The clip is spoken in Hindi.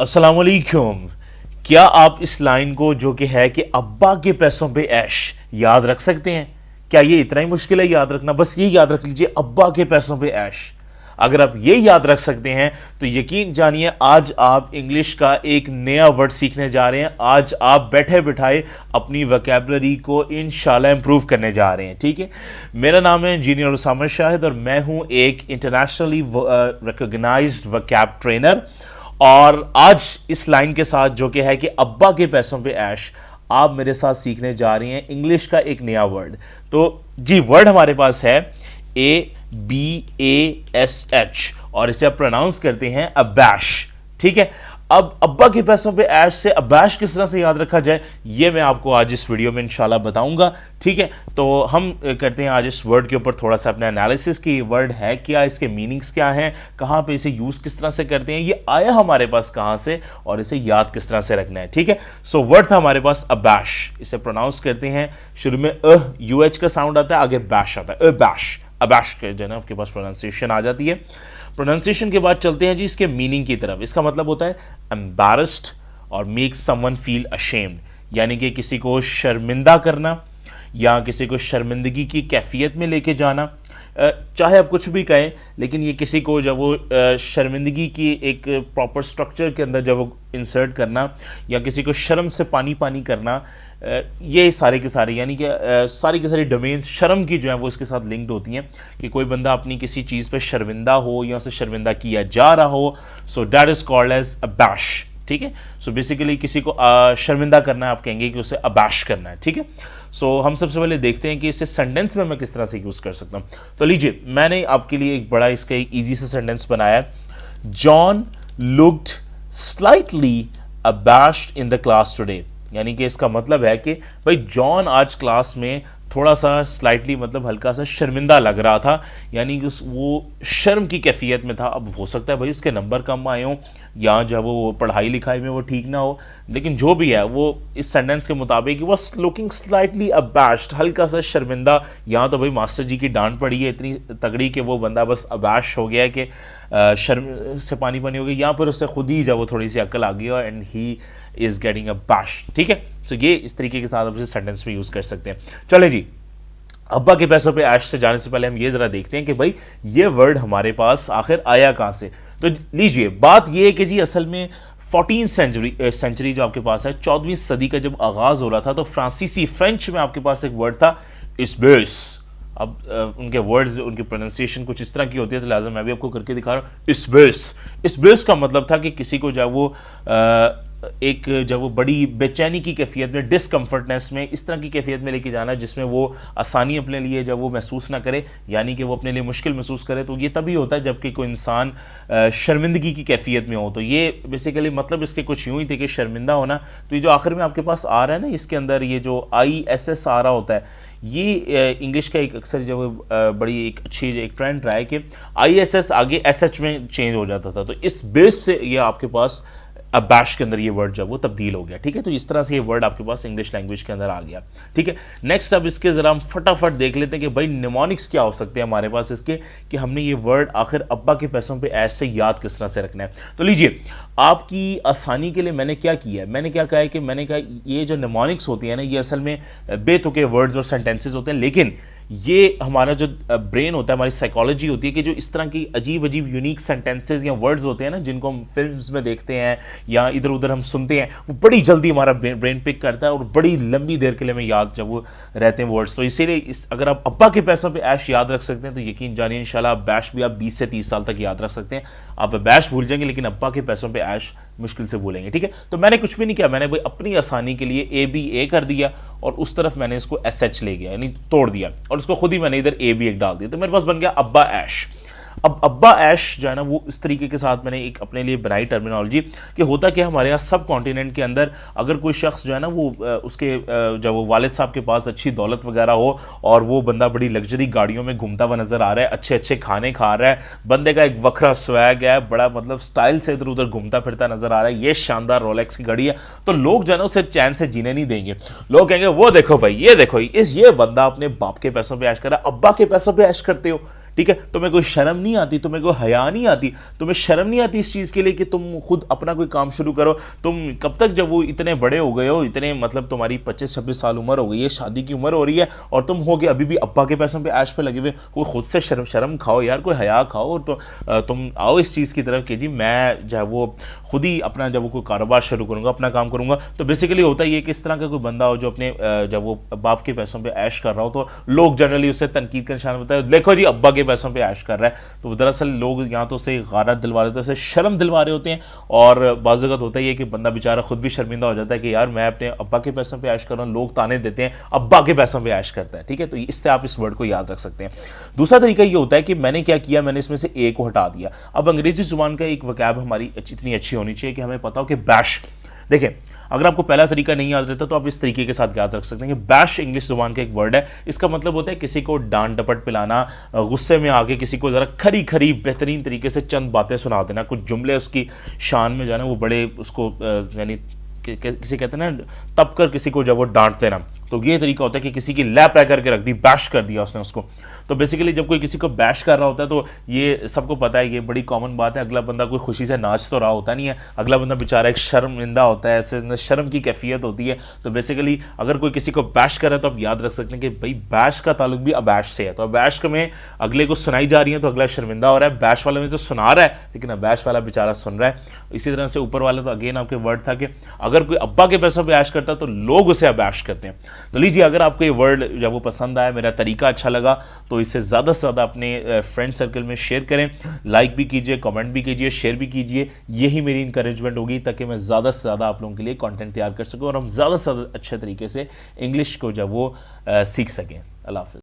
अस्सलाम वालेकुम। क्या आप इस लाइन को जो कि है कि अब्बा के पैसों पे ऐश याद रख सकते हैं? क्या ये इतना ही मुश्किल है याद रखना? बस ये याद रख लीजिए, अब्बा के पैसों पे ऐश। अगर आप ये याद रख सकते हैं तो यकीन जानिए आज आप इंग्लिश का एक नया वर्ड सीखने जा रहे हैं। आज आप बैठे बिठाए अपनी वोकैबुलरी को इंशाल्लाह इंप्रूव करने जा रहे हैं। ठीक है, मेरा नाम है इंजीनियर उसामा शाहिद और मैं हूं एक इंटरनेशनली रिकॉग्नाइज्ड वोकैब ट्रेनर। और आज इस लाइन के साथ जो कि है कि अब्बा के पैसों पे ऐश, आप मेरे साथ सीखने जा रही हैं इंग्लिश का एक नया वर्ड। तो जी, वर्ड हमारे पास है ABASH और इसे आप प्रोनाउंस करते हैं अबैश। ठीक है, अब अब्बा के पैसों पे ऐश से अबैश किस तरह से याद रखा जाए ये मैं आपको आज इस वीडियो में इंशाल्लाह बताऊंगा। ठीक है, तो हम करते हैं आज इस वर्ड के ऊपर थोड़ा सा अपना एनालिसिस कि ये वर्ड है क्या, इसके मीनिंग्स क्या हैं, कहाँ पे इसे यूज़ किस तरह से करते हैं, ये आया हमारे पास कहाँ से और इसे याद किस तरह से रखना है। ठीक है, सो वर्ड था हमारे पास अबैश। इसे प्रोनाउंस करते हैं, शुरू में UH का साउंड आता है, आगे बैश आता है, अबैश। अबैश के जो है ना आपके पास प्रोनाउंसिएशन आ जाती है। प्रोनाउंसिएशन के बाद चलते हैं जी इसके मीनिंग की तरफ। इसका मतलब होता है एम्बैरेस्ड और मेक समवन फील अशेम्ड, यानी कि किसी को शर्मिंदा करना या किसी को शर्मिंदगी की कैफियत में लेके जाना। चाहे आप कुछ भी कहें, लेकिन ये किसी को जब वो शर्मिंदगी की एक प्रॉपर स्ट्रक्चर के अंदर जब वो इंसर्ट करना या किसी को शर्म से पानी पानी करना, ये सारे के सारे यानी कि सारी की सारी डोमेन्स शर्म की जो है वो इसके साथ लिंक्ड होती हैं कि कोई बंदा अपनी किसी चीज़ पे शर्मिंदा हो या उसे शर्मिंदा किया जा रहा हो। So that is called as abash. ठीक है, सो बेसिकली किसी को शर्मिंदा करना है, आप कहेंगे कि उसे अबैश करना है। ठीक है, सो हम सबसे पहले देखते हैं कि इसे सेंटेंस में मैं किस तरह से यूज़ कर सकता हूँ। तो लीजिए, मैंने आपके लिए एक बड़ा इसका एक ईजी सा सेंटेंस बनाया है। John looked slightly abashed in the class today, यानी कि इसका मतलब है कि भाई जॉन आज क्लास में थोड़ा सा स्लाइटली मतलब हल्का सा शर्मिंदा लग रहा था, यानी कि वो शर्म की कैफियत में था। अब हो सकता है भाई उसके नंबर कम आए हों या जो है वो पढ़ाई लिखाई में वो ठीक ना हो, लेकिन जो भी है वो इस सेंटेंस के मुताबिक वो लुकिंग स्लाइटली अबैश्ड, हल्का सा शर्मिंदा। यहाँ तो भाई मास्टर जी की डांट पड़ी है इतनी तगड़ी कि वो बंदा बस अबैश हो गया है कि शर्म से पानी पानी हो गई। यहाँ पर उससे खुद ही जब वो थोड़ी सी अक्ल आ गई और and he is getting a bash. ठीक है, सो ये इस तरीके के साथ आप इसे सेंटेंस में यूज़ कर सकते हैं। चले जी, अब्बा के पैसों पे ऐश से जाने से पहले हम ये ज़रा देखते हैं कि भाई ये वर्ड हमारे पास आखिर आया कहाँ से। तो लीजिए, बात ये है कि जी असल में 14वीं सेंचुरी जो आपके पास है, 14वीं सदी का जब आगाज़ हो रहा था, तो फ्रांसीसी फ्रेंच में आपके पास एक वर्ड था इस्बेस। अब उनके वर्ड्स, उनकी प्रोनाउंसिएशन कुछ इस तरह की होती है, तो लिहाजा मैं भी आपको करके दिखा रहा हूँ। इस्बेस का मतलब था कि किसी को जब वो जब वो बड़ी बेचैनी की कैफियत में, डिसकम्फर्टनेस में, इस तरह की कैफियत में लेके जाना जिसमें वो आसानी अपने लिए जब वो महसूस ना करे, यानी कि वो अपने लिए मुश्किल महसूस करे, तो ये तभी होता है जबकि कोई इंसान शर्मिंदगी की कैफियत में हो। तो ये बेसिकली मतलब इसके कुछ यूँ ही थे कि शर्मिंदा होना। तो ये जो आखिर में आपके पास आ रहा है ना, इसके अंदर ये जो ISS आ रहा होता है, ये इंग्लिश का एक अक्सर जब बड़ी एक अच्छी एक ट्रेंड रहा है कि ISS आगे SH में चेंज हो जाता था। तो इस बेस से ये आपके पास अबैश के अंदर ये वर्ड जब वो तब्दील हो गया। ठीक है, तो इस तरह से ये वर्ड आपके पास इंग्लिश लैंग्वेज के अंदर आ गया। ठीक है, नेक्स्ट अब इसके ज़रा हम फटाफट देख लेते हैं कि भाई निमोनिक्स क्या हो सकते हैं हमारे पास इसके, कि हमने ये वर्ड आखिर अब्बा के पैसों पे ऐसे याद किस तरह से रखना है। तो लीजिए, आपकी आसानी के लिए मैंने क्या किया है, मैंने क्या कहा है कि मैंने कहा ये जो निमोनिक्स होती है ना, ये असल में बेतुके वर्ड्स और सेंटेंसेज होते हैं, लेकिन ये हमारा जो ब्रेन होता है, हमारी साइकोलॉजी होती है कि जो इस तरह की अजीब अजीब यूनिक सेंटेंसेस या वर्ड्स होते हैं ना, जिनको हम फिल्म्स में देखते हैं या इधर उधर हम सुनते हैं, वो बड़ी जल्दी हमारा ब्रेन पिक करता है और बड़ी लंबी देर के लिए हमें याद जब वो रहते हैं वर्ड्स। तो इसीलिए अगर आप अब्बा के पैसों पे ऐश याद रख सकते हैं तो यकीन जानिए इंशाल्लाह बैश भी आप 20 से 30 साल तक याद रख सकते हैं। आप बैश भूल जाएंगे लेकिन अब्बा के पैसों पे ऐश मुश्किल से भूलेंगे। ठीक है, तो मैंने कुछ भी नहीं किया, मैंने भाई अपनी आसानी के लिए ABA कर दिया और उस तरफ मैंने इसको SH ले गया, यानी तोड़ दिया, और उसको खुद ही मैंने इधर AB एक डाल दिया, तो मेरे पास बन गया अब्बा ऐश। अब अब्बा ऐश जो है ना, वो इस तरीके के साथ मैंने एक अपने लिए बनाई टर्मिनोलॉजी कि होता क्या हमारे यहाँ सब कॉन्टिनेंट के अंदर अगर कोई शख्स जो है ना वो उसके जब वो वालिद साहब के पास अच्छी दौलत वगैरह हो और वो बंदा बड़ी लग्जरी गाड़ियों में घूमता हुआ नजर आ रहा है, अच्छे अच्छे खाने खा रहा है, बंदे का एक वखरा स्वैग है, बड़ा मतलब स्टाइल से इधर उधर घूमता फिरता नजर आ रहा है, ये शानदार रोलेक्स की घड़ी है, तो लोग जो है ना उसे चैन से जीने नहीं देंगे। लोग कहेंगे वो देखो भाई, ये देखो ये बंदा अपने बाप के पैसों पर ऐश कर रहा है, अब्बा के पैसों पर ऐश करते हो। ठीक है, तुम्हें कोई शर्म नहीं आती, तुम्हें कोई हया नहीं आती, तुम्हें शर्म नहीं आती इस चीज़ के लिए कि तुम खुद अपना कोई काम शुरू करो। तुम कब तक, जब वो इतने बड़े हो गए हो, इतने मतलब तुम्हारी 25-26 साल उम्र हो गई है, शादी की उम्र हो रही है, और तुम हो गए अभी भी अब्बा के पैसों पे ऐश पे लगे हुए, कोई खुद से शर्म खाओ यार, कोई हया खाओ। तो तुम आओ इस चीज़ की तरफ कि जी मैं जो है वो खुद ही अपना जब वो कोई कारोबार शुरू करूँगा, अपना काम करूँगा। तो बेसिकली होता ही है कि इस तरह का कोई बंदा हो जो अपने जब वो बाप के पैसों पे ऐश कर रहा हो, तो लोग जनरली उसे तनकीद का निशान बताते हैं, देखो जी अब्बा के पैसों पे ऐश कर रहा है। तो दरअसल लोग यहाँ तो उसे गारत दिलवा रहे होते हैं, शर्म दिलवा रहे होते हैं, और बाज़ वक़्त होता ही है कि बंदा बेचारा खुद भी शर्मिंदा हो जाता है कि यार मैं अपने अब्बा के पैसों पे ऐश कर रहा हूँ, लोग ताने देते हैं अब्बा के पैसों पे ऐश करता है। ठीक है, तो इससे आप इस वर्ड को याद रख सकते हैं। दूसरा तरीका ये होता है कि मैंने क्या किया, मैंने इसमें से ए को हटा दिया। अब अंग्रेजी जुबान का एक वकैब हमारी इतनी अच्छी होनी चाहिए कि हमें पता हो कि बैश, देखें अगर आपको पहला तरीका नहीं याद रहता तो आप इस तरीके के साथ याद रख सकते हैं कि बैश इंग्लिश जुबान का एक वर्ड है। इसका मतलब होता है किसी को डांट डपट पिलाना, गुस्से में आके किसी को ज़रा खरी खरी बेहतरीन तरीके से चंद बातें सुना देना, कुछ जुमले उसकी शान में जाना, वो बड़े उसको यानी किसी कहते हैं ना तब कर किसी को जब वो डांट देना, तो ये तरीका होता है कि किसी की लैप ला करके रख दी, बैश कर दिया उसने उसको। तो बेसिकली जब कोई किसी को बैश कर रहा होता है तो ये सबको पता है, ये बड़ी कॉमन बात है, अगला बंदा कोई खुशी से नाच तो रहा होता नहीं है, अगला बंदा बेचारा एक शर्मिंदा होता है, ऐसे शर्म की कैफियत होती है। तो बेसिकली अगर कोई किसी को बैश कर रहा है तो आप याद रख सकते हैं कि भाई बैश का ताल्लुक भी अबैश से है। तो अबैश में अगले को सुनाई जा रही है तो अगला शर्मिंदा हो रहा है, बैश वाले में तो सुना रहा है लेकिन अबैश वाला बेचारा सुन रहा है। इसी तरह से ऊपर वाले तो अगेन आपके वर्ड था कि अगर कोई अब्बा के पैसों पर ऐश करता है तो लोग उसे अबैश करते हैं। तो लीजिए, अगर आपको ये वर्ड जब वो पसंद आया, मेरा तरीका अच्छा लगा, तो इसे ज़्यादा से ज़्यादा अपने फ्रेंड सर्कल में शेयर करें, लाइक भी कीजिए, कमेंट भी कीजिए, शेयर भी कीजिए। यही मेरी इंकरेजमेंट होगी ताकि मैं ज़्यादा से ज़्यादा आप लोगों के लिए कंटेंट तैयार कर सकूं और हम ज़्यादा से ज़्यादा अच्छे तरीके से इंग्लिश को जब वो सीख सकें। अल्लाह हाफ़िज़।